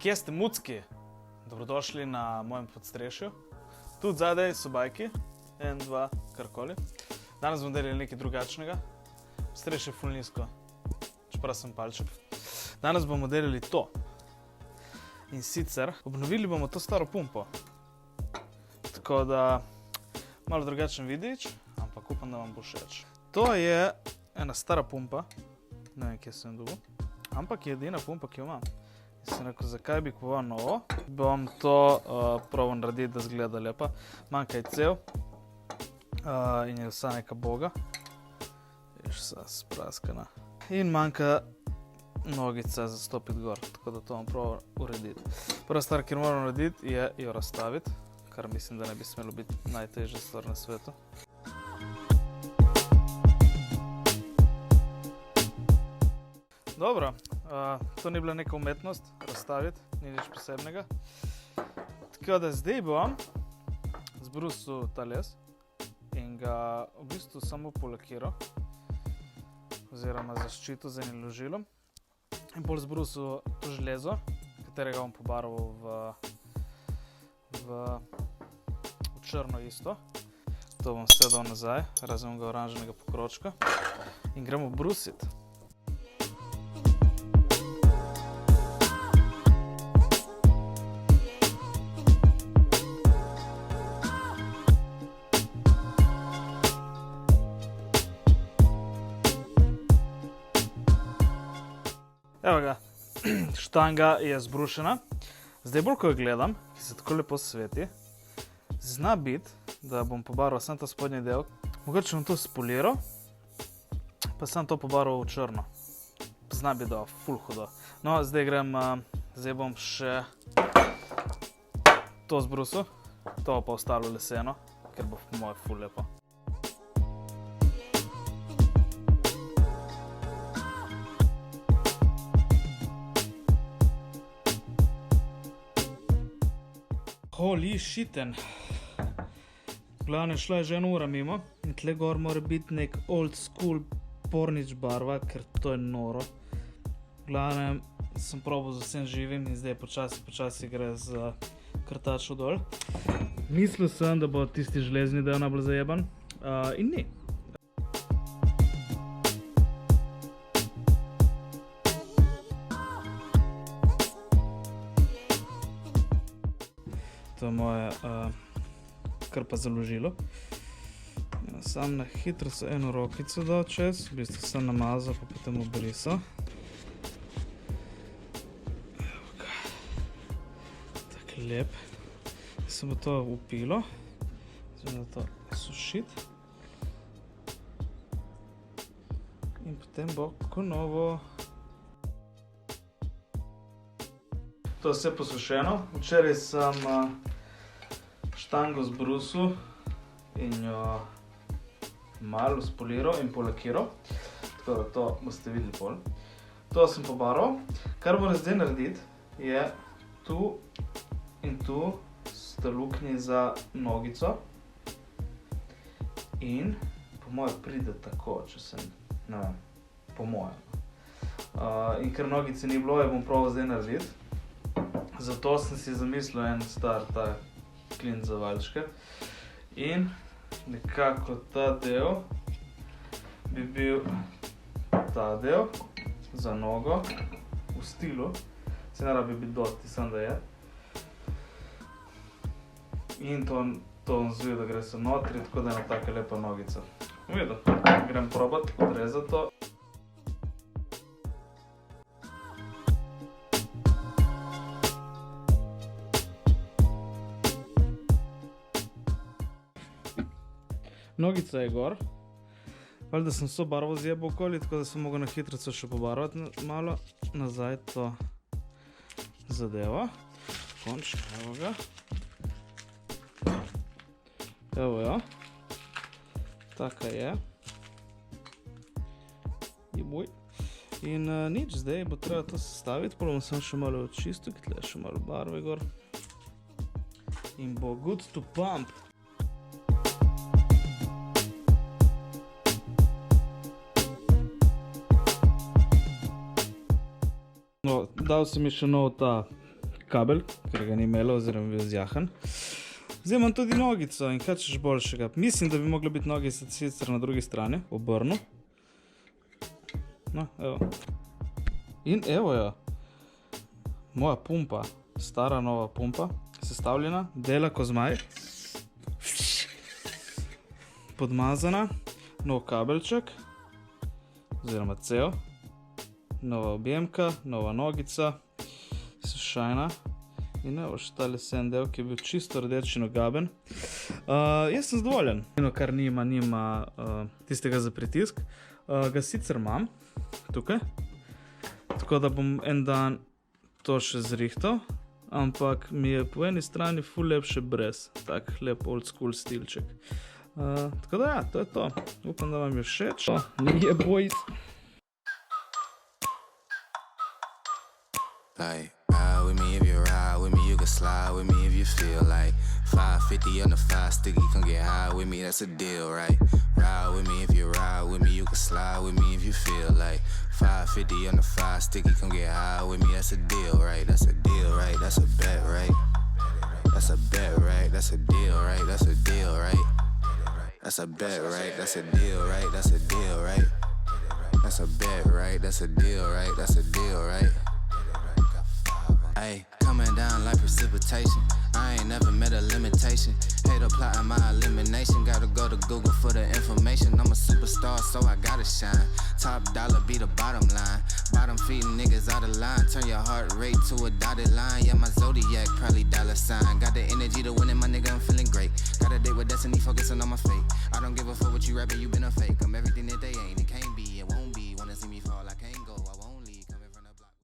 Kje ste mucki? Dobrodošli na mojem podstrešju. Tudi zadaj so bajki, 1, 2, karkoli. Danes bomo delali nekaj drugačnega. Podstrešje je ful nizko, čeprav sem palček. Danes bomo delali to. In sicer obnovili bomo to staro pumpo. Tako da malo drugačen vidič, ampak upam, da vam bo všeč. To je ena stara pumpa, ne vem, kje sem dobil, ampak je edina pumpa, ki jo imam. In sem rekel, zakaj bi kupoval novo. Bom to probal narediti, da zgleda lepa. Manjka je cev in je vsa neka boga. Viš, vsa spraskana. In manjka nogica za stopiti gor, tako da to bom probal urediti. Prva stvar, ki moram narediti, je jo razstaviti, kar mislim, da ne bi smelo biti najtežja stvar na svetu. Dobro, to ni bila neka umetnost razstaviti, ni nič posebnega. Tako da zdaj bom zbrusil ta les in ga v bistvu samo polakiral oziroma zaščitil z enim ložilom in bolj zbrusil to železo, katerega bom pobarval v črno isto. To bom vse dal nazaj, razen onega oranžnega pokročka in gremo brusiti. Evo ga, štanga je zbrušena. Zdaj bolj, ko jo gledam, ki se tako lepo sveti, zna biti, da bom pobarval sam ta spodnji del. Mogoče bom to spoliral, pa sam to pobarval v črno. Zna biti, da ful hudo. No, zdaj bom še to zbrusil, to pa ostalo leseno, ker bo po moje ful lepo. Holy shiten. Glavno, šla je že 1 ura mimo in tle gor mora biti nek old school pornič barva, ker to je noro. Glavno, sem probal z vsem živim in zdaj počasi gre z krtačo dol. Mislil sem, da bo tisti železni del najbolj zajeban in ni. To je moje krpa založilo. Sam na hitro se eno rokico dal čez, v bistvu sem namazal, pa potem obrisal. Evo ga. Tako lep. Se bo to upilo. Zdaj da to sušiti. In potem bo ko novo. To je vse posušeno. Včeraj sem štango zbrusil in jo malo spoliral in polakiral. Tako da to boste videli pol. To sem pobarval. Kar moram zdaj narediti je tu in tu sta luknji za nogico. In po moje pride tako, če sem, ne vem, po moje. In ker nogice ni bilo, jo bom probal zdaj narediti. Zato sem si zamislil en star ta klin za valjčke. In nekako ta del bi bil ta del za nogo v stilu. Se ne rabi biti dosti, samo da je. In to bom zvil, da gre se notri, tako da je ena taka lepa nogica. Vidim, grem probat odrezati to. Nogica je gor, valjda sem vso barvo zjebal okoli, tako da sem mogel na hitrico še pobarvati malo nazaj to zadevo. Končno, evo ga. Evo jo. Taka je. Jebuj. In nič, zdaj bo treba to sestaviti, potem bom sem še malo očistil, tle je še malo barve gor. In bo good to pump. No, dal sem mi še nov ta kabel, ker ga ni imelo oziroma bil zjahan. Zdaj imam tudi nogico in kaj češ boljšega. Mislim, da bi mogla biti nogica sicer na drugi strani, obrnu. No, evo. In evo jo. Moja pumpa, stara nova pumpa, sestavljena, dela ko zmaj. Podmazana, nov kabelček, oziroma cel. Nova objemka, nova nogica, sušajna. In evo še tale sen del, ki je bil čisto rdeč in ogaben. Jaz sem zadovoljen. Kar nima tistega za pritisk. Ga sicer imam tukaj, tako da bom en dan to še zrihtal, ampak mi je po eni strani ful lepše brez, tak lep old school stilček. Tako da ja, to je to. Upam, da vam je všeč. Nije bojit. Like, ride with me if you ride with me, you can slide with me if you feel like 550 on the 5 sticky, come get high with me, that's a deal, right? Ride with me if you ride with me, you can slide with me if you feel like 550 on the 5 sticky, come get high with me, that's a deal, right? That's a deal, right? That's a bet, right? That's a bet, right? That's a deal, right? That's a deal, right? That's a bet, right? That's a deal, right? That's a deal, right? That's a bet, right? That's a deal, right? That's a deal, right? Ayy, coming down like precipitation. I ain't never met a limitation. Hate applying my elimination. Gotta go to Google for the information. I'm a superstar, so I gotta shine. Top dollar be the bottom line. Bottom feeding niggas out of line. Turn your heart rate to a dotted line. Yeah, my zodiac probably $sign. Got the energy to win it, my nigga, I'm feeling great. Got a date with destiny, focusing on my fate. I don't give a fuck what you rapping, you been a fake. I'm everything that they ain't. It can't